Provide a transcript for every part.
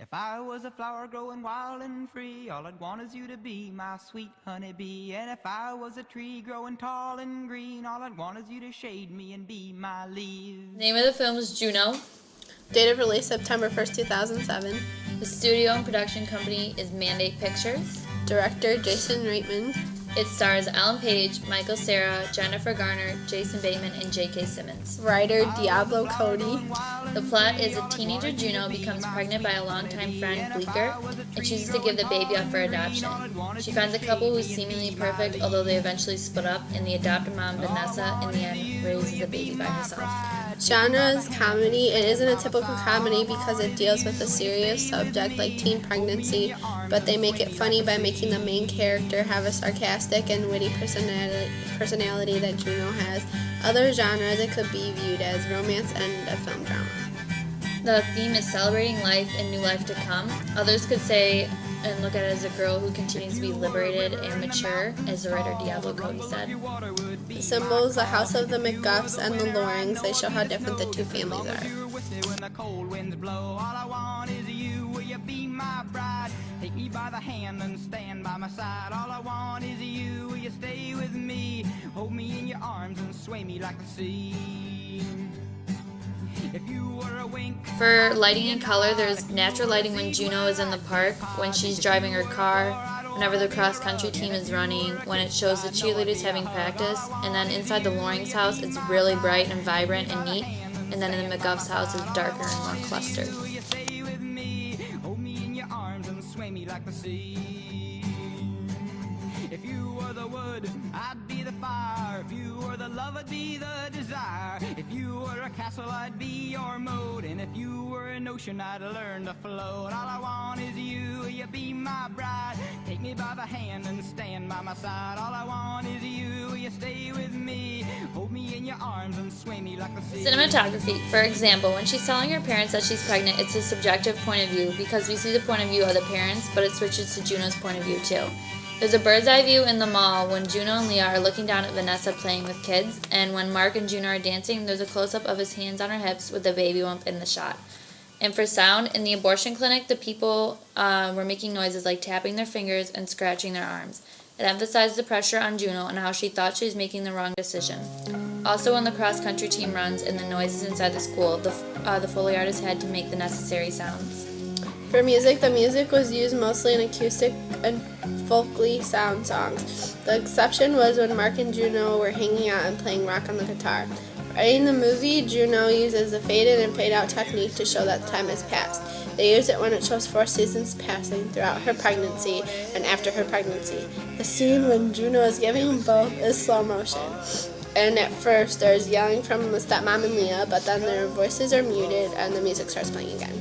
If I was a flower growing wild and free, all I'd want is you to be my sweet honeybee. And if I was a tree growing tall and green, all I'd want is you to shade me and be my leaves. Name of the film is Juno. Date of release September 1st, 2007. The studio and production company is Mandate Pictures. Director Jason Reitman. It stars Ellen Page, Michael Cera, Jennifer Garner, Jason Bateman, and J.K. Simmons. Writer Diablo Cody. The plot is a teenager Juno becomes pregnant by a longtime friend, Bleecker, and chooses to give the baby up for adoption. She finds a couple who's seemingly perfect, although they eventually split up, and the adopted mom, Vanessa, in the end, raises the baby by herself. Genre is comedy. It isn't a typical comedy because it deals with a serious subject like teen pregnancy, but they make it funny by making the main character have a sarcastic and witty personality that Juno has. Other genres, it could be viewed as romance and a film drama. The theme is celebrating life and new life to come. Others could say and look at it as a girl who continues to be liberated and mature, as the writer Diablo Cody said. The symbols, the house of the McGuffs and the Lorings, they show how different the two families are. Take me by the hand and stand by my side. All I want is you. Will you stay with me? Hold me in your arms and sway me like the sea. If you were a wink. For lighting and color, there's natural lighting when Juno is in the park, when she's driving her car, whenever the cross-country team is running, when it shows the cheerleaders having practice, and then inside the Loring's house, it's really bright and vibrant and neat, and then in the McGuff's house, it's darker and more clustered. Sway me like the sea. If you were the wood, I'd be the fire. If you were the love, I'd be the desire. If you were a castle, I'd be your moat. And if you were an ocean, I'd learn to float. All I want is you. Will you be my bride? Take me by the hand and stand by my side. All I want is you. Will you stay with me? Hold me in your arms and sway me like the sea. Cinematography. For example, when she's telling her parents that she's pregnant, it's a subjective point of view because we see the point of view of the parents, but it switches to Juno's point of view too. There's a bird's eye view in the mall when Juno and Leah are looking down at Vanessa playing with kids, and when Mark and Juno are dancing, there's a close-up of his hands on her hips with the baby bump in the shot. And for sound, in the abortion clinic, the people were making noises like tapping their fingers and scratching their arms. It emphasized the pressure on Juno and how she thought she was making the wrong decision. Also, when the cross-country team runs and the noises inside the school, the Foley artist had to make the necessary sounds. For music, the music was used mostly in acoustic and folkly sound songs. The exception was when Mark and Juno were hanging out and playing rock on the guitar. In the movie, Juno uses the fade-in and fade-out technique to show that time has passed. They use it when it shows 4 seasons passing throughout her pregnancy and after her pregnancy. The scene when Juno is giving birth is slow motion. And at first, there's yelling from the stepmom and Leah, but then their voices are muted and the music starts playing again.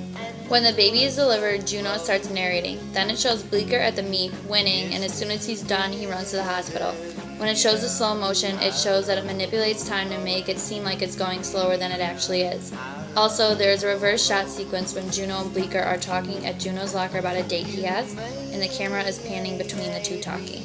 When the baby is delivered, Juno starts narrating. Then it shows Bleecker at the meet, winning, and as soon as he's done, he runs to the hospital. When it shows the slow motion, it shows that it manipulates time to make it seem like it's going slower than it actually is. Also, there is a reverse shot sequence when Juno and Bleecker are talking at Juno's locker about a date he has, and the camera is panning between the two talking.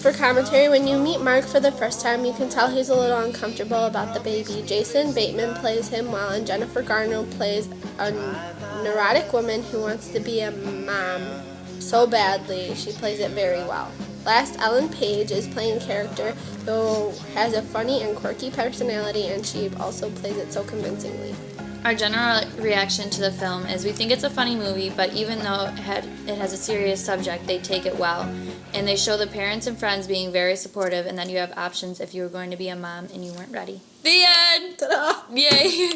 For commentary, when you meet Mark for the first time, you can tell he's a little uncomfortable about the baby. Jason Bateman plays him well, and Jennifer Garner plays a neurotic woman who wants to be a mom so badly. She plays it very well. Last, Ellen Page is playing a character who has a funny and quirky personality, and she also plays it so convincingly. Our general reaction to the film is we think it's a funny movie, but even though it has a serious subject, they take it well. And they show the parents and friends being very supportive and that you have options if you were going to be a mom and you weren't ready. The end! Ta-da! Yay!